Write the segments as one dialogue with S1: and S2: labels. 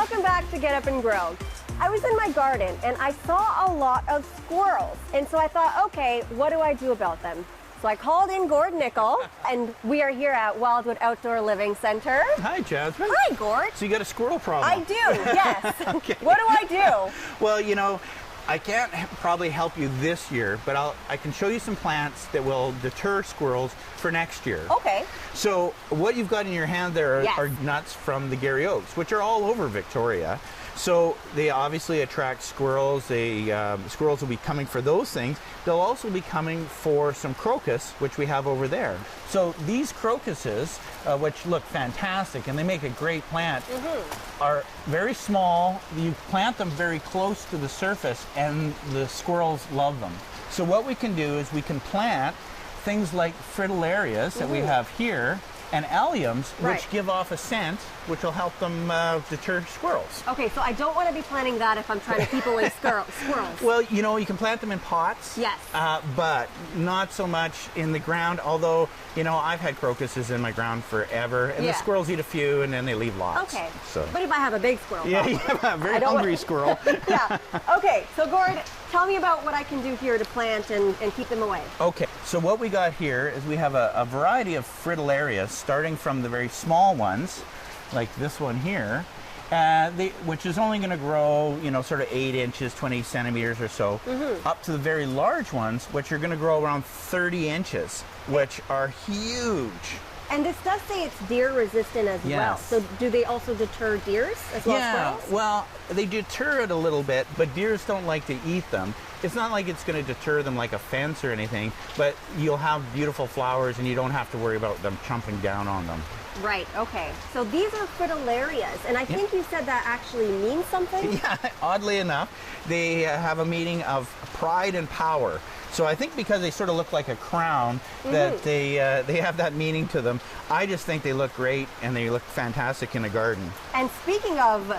S1: Welcome back to Get Up and Grow. I was in my garden and I saw a lot of squirrels. And so I thought, okay, what do I do about them? So I called in Gord and we are here at Wildwood Outdoor Living Centre.
S2: Hi, Jasmine.
S1: Hi, Gord.
S2: So you got a squirrel problem?
S1: I do, yes.
S2: Okay.
S1: What do I do?
S2: Well, you know, I can't probably help you this year, but I can show you some plants that will deter squirrels for next year.
S1: Okay.
S2: So what you've got in your hand there
S1: Yes.
S2: are nuts from the Garry Oaks, which are all over Victoria. So they obviously attract squirrels. Squirrels will be coming for those things. They'll also be coming for some crocus, which we have over there. So these crocuses, which look fantastic and they make a great plant, are very small. You plant them very close to the surface and the squirrels love them. So what we can do is we can plant things like fritillarias that we have here, and alliums, which give off a scent, which will help them deter squirrels.
S1: Okay, so I don't want to be planting that if I'm trying to keep away squirrels.
S2: Well, you know, you can plant them in pots.
S1: Yes.
S2: But not so much in the ground, although, you know, I've had crocuses in my ground forever, and the squirrels eat a few and then they leave lots.
S1: Okay,
S2: so.
S1: But if I have a big squirrel
S2: Yeah, you have a very hungry squirrel.
S1: Yeah, okay, so Gord, tell me about what I can do here to plant and keep them away.
S2: Okay, so what we got here is we have a variety of fritillarias, starting from the very small ones, like this one here, which is only going to grow, you know, sort of 8 inches, 20 centimeters or so, up to the very large ones, which are going to grow around 30 inches, which are huge.
S1: And this does say it's deer resistant as well. So do they also deter deers as well as squirrels?
S2: Well, they deter it a little bit, but deers don't like to eat them. It's not like it's going to deter them like a fence or anything, but you'll have beautiful flowers and you don't have to worry about them chomping down on them.
S1: Right, okay. So these are fritillarias, and I think you said that actually means something?
S2: Yeah, oddly enough, they have a meaning of pride and power. So I think because they sort of look like a crown, that they have that meaning to them. I just think they look great and they look fantastic in a garden.
S1: And speaking of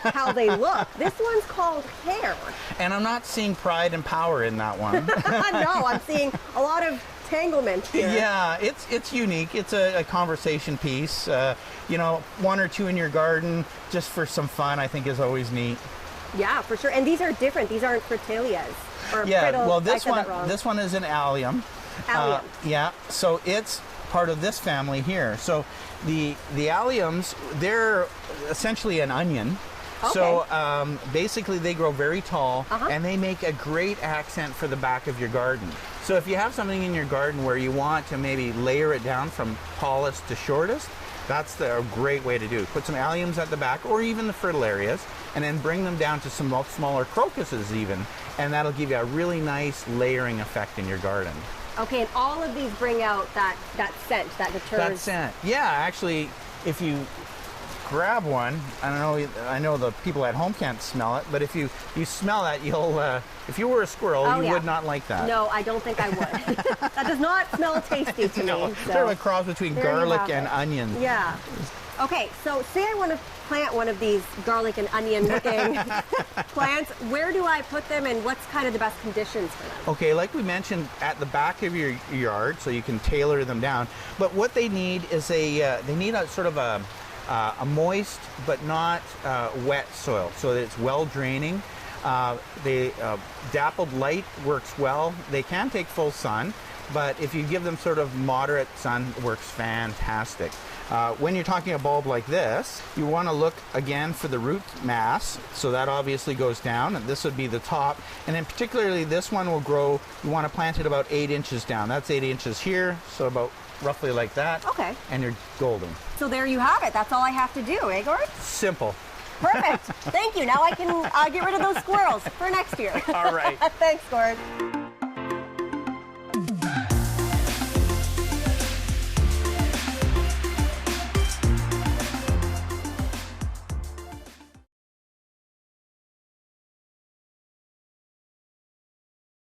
S1: how they look, this one's called hair.
S2: And I'm not seeing pride and power in that one.
S1: No, I'm seeing a lot of entanglement here.
S2: Yeah, it's unique. It's a conversation piece. You know, 1 or 2 in your garden just for some fun, I think, is always neat.
S1: Yeah, for sure. And these are different. These aren't fritillarias.
S2: Well, this one is an allium.
S1: Allium.
S2: Yeah, so it's part of this family here. So the alliums, they're essentially an onion.
S1: Okay.
S2: So basically they grow very tall and they make a great accent for the back of your garden. So if you have something in your garden where you want to maybe layer it down from tallest to shortest, that's a great way to do it. Put some alliums at the back, or even the fritillarias, and then bring them down to some smaller crocuses even, and that'll give you a really nice layering effect in your garden.
S1: Okay, and all of these bring out that scent, that deters.
S2: That scent. Yeah, actually, if you grab one, I know the people at home can't smell it, but if you smell that, you'll, if you were a squirrel, you would not like that.
S1: No, I don't think I would. That does not smell tasty to
S2: no,
S1: me.
S2: sort of a cross between garlic and onion.
S1: Yeah. Okay, so say I want to plant one of these garlic and onion looking plants. Where do I put them and what's kind of the best conditions for them?
S2: Okay, like we mentioned, at the back of your yard, so you can tailor them down. But what they need is they need a sort of a moist but not wet soil, so that it's well draining. Dappled light works well. They can take full sun, but if you give them sort of moderate sun, it works fantastic. When you're talking a bulb like this, you want to look again for the root mass, so that obviously goes down, and this would be the top. And then particularly this one will grow, you want to plant it about 8 inches down. That's 8 inches here, so about roughly like that. Okay. And you're golden.
S1: So there you have it. That's all I have to do, eh, Gord?
S2: Simple.
S1: Perfect. Thank you. Now I can get rid of those squirrels for next year.
S2: All right.
S1: Thanks, Gord.